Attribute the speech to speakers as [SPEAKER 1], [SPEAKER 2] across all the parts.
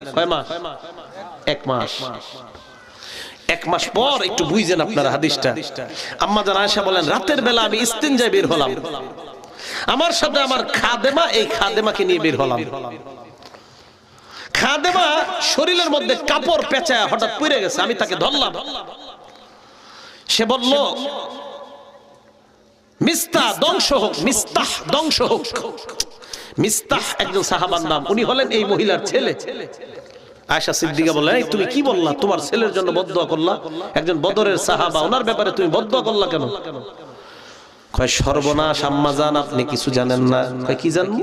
[SPEAKER 1] কয় মাস? 1 মাস। 1 মাস পর একটু বুঝেন আপনারা হাদিসটা। আম্মা জান আয়েশা বলেন, রাতের বেলা আমি ইস্তিনজায় বের হলাম, আমার সাথে আমার খাদেমা, এই খাদেমাকে নিয়ে বের হলাম। খাদেমা শরীরের মধ্যে কাপড় পেঁচায় হঠাৎ পড়ে গেছে, আমি তাকে ধরলাম। সে বলল, মিস্তাহ ধ্বংস হোক, মিস্তাহ ধ্বংস হোক। মিস্তাহ একজন সাহাবার নাম, উনি হলেন এই মহিলার ছেলে। আয়েশা সিদ্দিকা বলে, এই তুমি কি বললা? তোমার ছেলের জন্য বদদুয়া করলা? একজন বদরের সাহাবা, ওনার ব্যাপারে তুমি বদদুয়া করলা কেন? কয়, সর্বনাশ আম্মা জান, আপনি কিছু জানেন না। কয়, কি জানবো?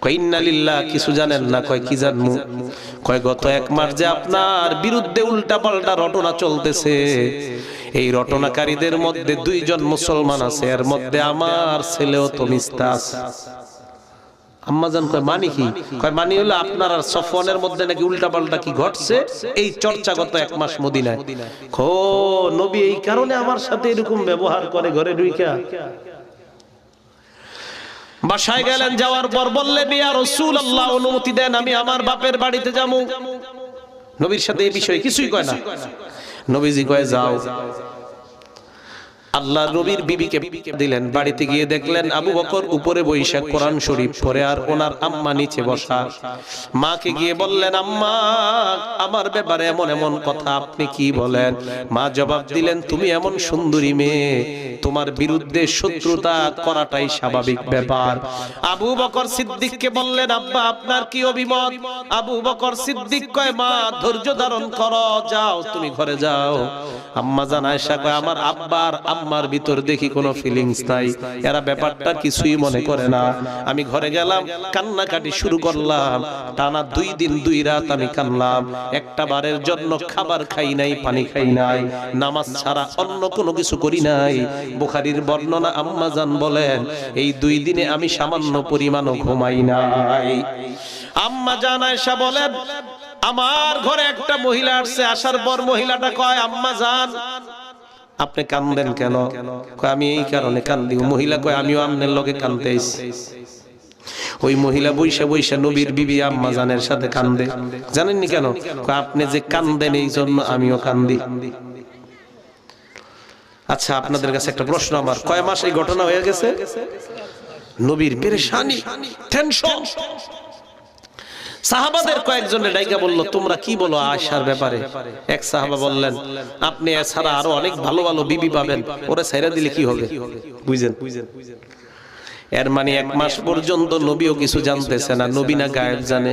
[SPEAKER 1] কয়, ইন্না লিল্লাহ, কিছু জানেন না? কয়, কি জানবো? কয়, গত 1 মাস যে আপনার বিরুদ্ধে উল্টা পাল্টা রটনা চলতেছে, এই রটনাকারীদের মধ্যে 2 জন মুসলমান আছে, এর মধ্যে আমার ছেলেও তো মিস্তাহ আছে। আম্মা জান কয়, মানি কি? কয়, মানি হলো আপনার আর সফওয়ানের মধ্যে নাকি উল্টা পাল্টা কি ঘটছে, এই চর্চা গত 1 মাস মদিনায়। ও নবী এই কারণে আমার সাথে এরকম ব্যবহার করে ঘরে ঢুইকা? বাসায় গেলেন, যাওয়ার পর বললেন, ইয়া রাসূলুল্লাহ, অনুমতি দেন আমি আমার বাপের বাড়িতে যাবো। নবীর সাথে এই বিষয়ে কিছুই কয় না। নবীজি কয়, যাও। আল্লাহ নবীর বিবিকে দিলেন, বাড়িতে গিয়ে দেখলেন আবু বকর উপরে বৈশা কোরআন শরীফ পড়ে, আর ওনার আম্মা নিচে বসা। মাকে গিয়ে বললেন, আম্মা আমার ব্যাপারে এমন এমন কথা, আপনি কি বলেন? মা জবাব দিলেন, তুমি এমন সুন্দরী মেয়ে, তোমার বিরুদ্ধে শত্রুতা করাটাই স্বাভাবিক ব্যাপার। আবু বকর সিদ্দিককে বললেন, আব্বা আপনার কি অভিমত? আবু বকর সিদ্দিক কয়, মা ধৈর্য ধারণ করো, যাও তুমি ঘরে যাও। আম্মা জান আয়েশা কয়, আমার আব্বার আম্মার ভিতর দেখি কোনো ফিলিংস নাই, এরা ব্যাপারটা কিছুই মনে করে না। আমি ঘরে গেলাম, কান্নাকাটি শুরু করলাম, টানা 2 দিন 2 রাত আমি কানলাম। একটা বারের জন্য খাবার খাই নাই, পানি খাই নাই, নামাজ ছাড়া অন্য কোনো কিছু করি নাই। বুখারীর বর্ণনা, আম্মা জান বলেন, এই 2 দিনে আমি সামান্য পরিমাণও ঘুমাই নাই। আম্মা জান আয়েশা বলেন, আমার ঘরে একটা মহিলা আসছে, আসার পর মহিলাটা কয়, আম্মা জান আপনি কান্দেন কেন? কয়, আমি এই কারণে কান্দি। মহিলা কয়, আমিও আপনার লগে কান্দতে আইছি। ওই মহিলা বইসা বইসা নবীর বিবি আম্মা জানের সাথে কান্দে। জানেননি কেন? কয়, আপনি যে কান্দেন এই জন্য আমিও কান্দি। আচ্ছা, আপনাদের কাছে একটা প্রশ্ন আমার, কয় মাস এই ঘটনা হয়ে গেছে? নবীর পেরেশানি, টেনশন। সাহাবাদের কয়েকজনের ডাইকা বলল, তোমরা কি বলো আয়েশার ব্যাপারে? এক সাহাবা বললেন, আপনি এছাড়া আরো অনেক ভালো ভালো বিবি পাবেন, ওরা ছাইরা দিলে কি হবে? বুঝেন? এর মানে 1 মাস পর্যন্ত নবীও কিছু জানতেছে না, নবী না গায়েব জানে?